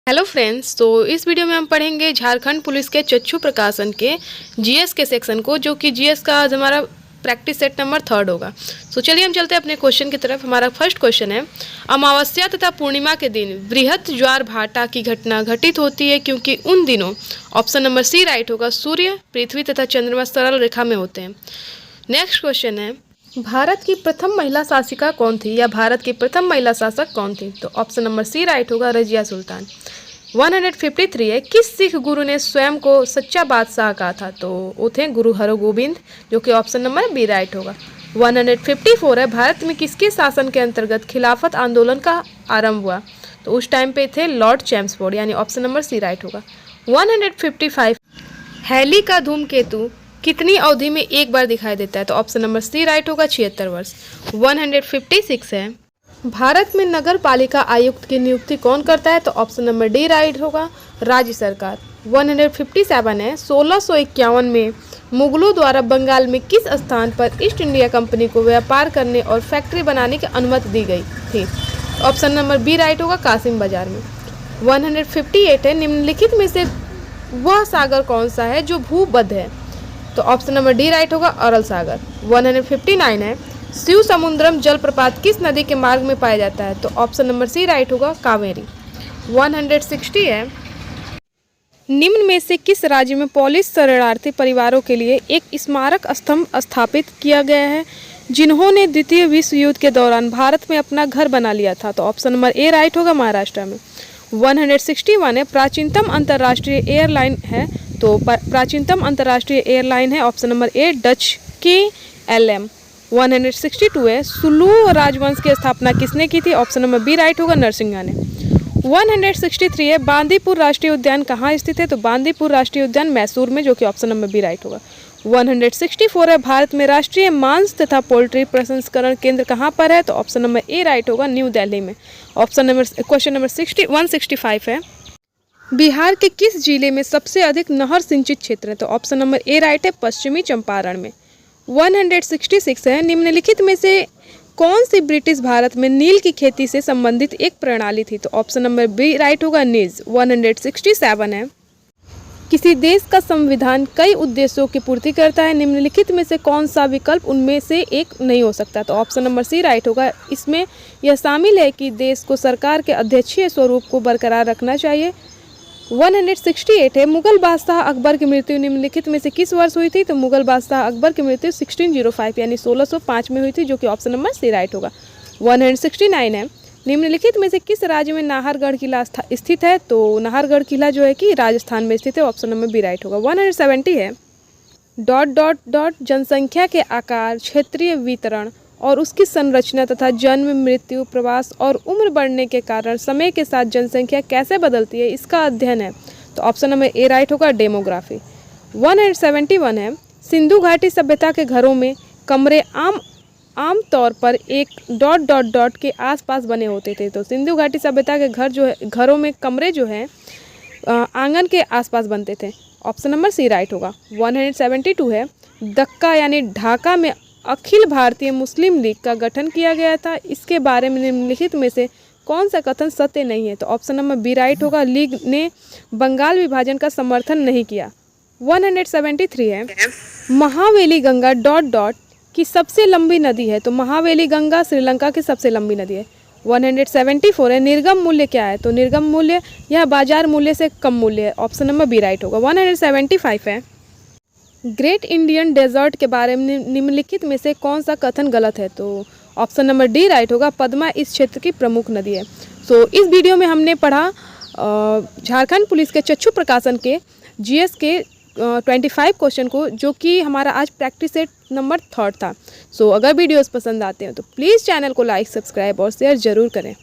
Hello friends, तो इस video में हम पढ़ेंगे झारखंड पुलिस के चक्षु प्रकाशन के जीएस के सेक्शन को, जो कि जीएस का आज हमारा प्रैक्टिस सेट नंबर 3 होगा। तो चलिए हम चलते हैं अपने क्वेश्चन की तरफ। हमारा फर्स्ट क्वेश्चन है, अमावस्या तथा पूर्णिमा के दिन बृहत ज्वार भाटा की घटना घटित होती है क्योंकि उन दिनों ऑप्शन नंबर सी राइट होगा, सूर्य, पृथ्वी तथा चंद्रमा सरल रेखा में होते हैं। नेक्स्ट क्वेश्चन है, भारत की प्रथम महिला शासिका कौन थी या भारत की प्रथम महिला शासक कौन थी? तो ऑप्शन नंबर सी राइट होगा, रजिया सुल्तान। 153 है, किस सिख गुरु ने स्वयं को सच्चा बादशाह कहा था? तो वो थे गुरु हरगोबिंद, जो कि ऑप्शन नंबर बी राइट होगा। 154 है, भारत में किसके शासन के अंतर्गत खिलाफत आंदोलन का आरंभ हुआ? तो उस टाइम पे थे लॉर्ड चैम्सफोर्ड, यानी ऑप्शन नंबर सी राइट होगा। 155, हैली का धूमकेतु कितनी अवधि में एक बार दिखाई देता है? तो ऑप्शन नंबर सी राइट होगा, 76 वर्ष। 156 है, भारत में नगर पालिका आयुक्त की नियुक्ति कौन करता है? तो ऑप्शन नंबर डी राइट होगा, राज्य सरकार। 157 है, 1651 में मुगलों द्वारा बंगाल में किस स्थान पर ईस्ट इंडिया कंपनी को व्यापार करने और फैक्ट्री बनाने की अनुमति दी गई थी? ऑप्शन नंबर बी राइट होगा, कासिम बाजार में। 158 है, निम्नलिखित में से वह सागर कौन सा है जो भूबद्ध है? तो ऑप्शन नंबर डी राइट होगा, अरल सागर। 159 है, शिव समुद्रम जलप्रपात किस नदी के मार्ग में पाया जाता है? तो ऑप्शन नंबर सी राइट होगा, कावेरी। 160 है, निम्न में से किस राज्य में पोलिश शरणार्थी परिवारों के लिए एक स्मारक स्तंभ स्थापित किया गया है जिन्होंने द्वितीय विश्व युद्ध के दौरान भारत में अपना घर बना लिया था? तो ऑप्शन नंबर ए राइट होगा, महाराष्ट्र में। 161 है, प्राचीनतम अंतर्राष्ट्रीय एयरलाइन है? तो प्राचीनतम अंतर्राष्ट्रीय एयरलाइन है option number A, Dutch KLM। 162 है, सुलू राजवंश की स्थापना किसने की थी? ऑप्शन नंबर बी राइट होगा, नरसिंहा ने। 163 है, बांदीपुर राष्ट्रीय उद्यान कहाँ स्थित है? तो बांदीपुर राष्ट्रीय उद्यान मैसूर में, जो कि ऑप्शन नंबर बी राइट होगा। 164 है, भारत में राष्ट्रीय मांस तथा पोल्ट्री प्रसंस्करण केंद्र कहाँ पर है? तो ऑप्शन नंबर ए राइट होगा, न्यू दिल्ली में। क्वेश्चन नंबर 165 है, बिहार के किस जिले में सबसे अधिक नहर सिंचित क्षेत्र है? तो ऑप्शन नंबर ए राइट है, पश्चिमी चंपारण में। 166 है, निम्नलिखित में से कौन सी ब्रिटिश भारत में नील की खेती से संबंधित एक प्रणाली थी? तो ऑप्शन नंबर बी राइट होगा, नीज। 167 है, किसी देश का संविधान कई उद्देश्यों की पूर्ति करता है, निम्नलिखित में से कौन सा विकल्प उनमें से एक नहीं हो सकता? तो ऑप्शन नंबर सी राइट होगा, इसमें यह शामिल है कि देश को सरकार के अध्यक्षीय स्वरूप को बरकरार रखना चाहिए। 168 है, मुगल बादशाह अकबर की मृत्यु निम्नलिखित में से किस वर्ष हुई थी? तो मुगल बादशाह अकबर की मृत्यु 1605 यानी 1605 में हुई थी, जो कि ऑप्शन नंबर सी राइट होगा। 169 है, निम्नलिखित में से किस राज्य में नाहरगढ़ किला स्थित है? तो नाहरगढ़ किला जो है कि राजस्थान में स्थित है, ऑप्शन नंबर बी राइट होगा। 170 है, ... जनसंख्या के आकार, क्षेत्रीय वितरण और उसकी संरचना तथा जन्म, मृत्यु, प्रवास और उम्र बढ़ने के कारण समय के साथ जनसंख्या कैसे बदलती है, इसका अध्ययन है। तो ऑप्शन नंबर ए राइट होगा, डेमोग्राफी। 171 है, सिंधु घाटी सभ्यता के घरों में कमरे आम तौर पर एक ... के आसपास बने होते थे। तो सिंधु घाटी सभ्यता के घर जो है, घरों में कमरे जो है आंगन के आसपास बनते थे, ऑप्शन नंबर सी राइट होगा। 172 है, दक्का यानी ढाका में अखिल भारतीय मुस्लिम लीग का गठन किया गया था, इसके बारे में निम्नलिखित में से कौन सा कथन सत्य नहीं है? तो ऑप्शन नंबर बी राइट होगा, लीग ने बंगाल विभाजन का समर्थन नहीं किया। 173 है, महावेली गंगा ... की सबसे लंबी नदी है? तो महावेली गंगा श्रीलंका की सबसे लंबी नदी है। 174 है, निर्गम मूल्य क्या है? तो निर्गम मूल्य यह बाजार मूल्य से कम मूल्य है, ऑप्शन नंबर बी राइट होगा। 175 है, ग्रेट इंडियन डेजर्ट के बारे में निम्नलिखित में से कौन सा कथन गलत है? तो ऑप्शन नंबर डी राइट होगा, पद्मा इस क्षेत्र की प्रमुख नदी है। तो इस वीडियो में हमने पढ़ा झारखंड पुलिस के चक्षु प्रकाशन के जीएस के 25 क्वेश्चन को, जो कि हमारा आज प्रैक्टिस सेट नंबर 3 था। अगर वीडियोस पसंद आते हैं तो प्लीज़ चैनल को लाइक, सब्सक्राइब और शेयर ज़रूर करें।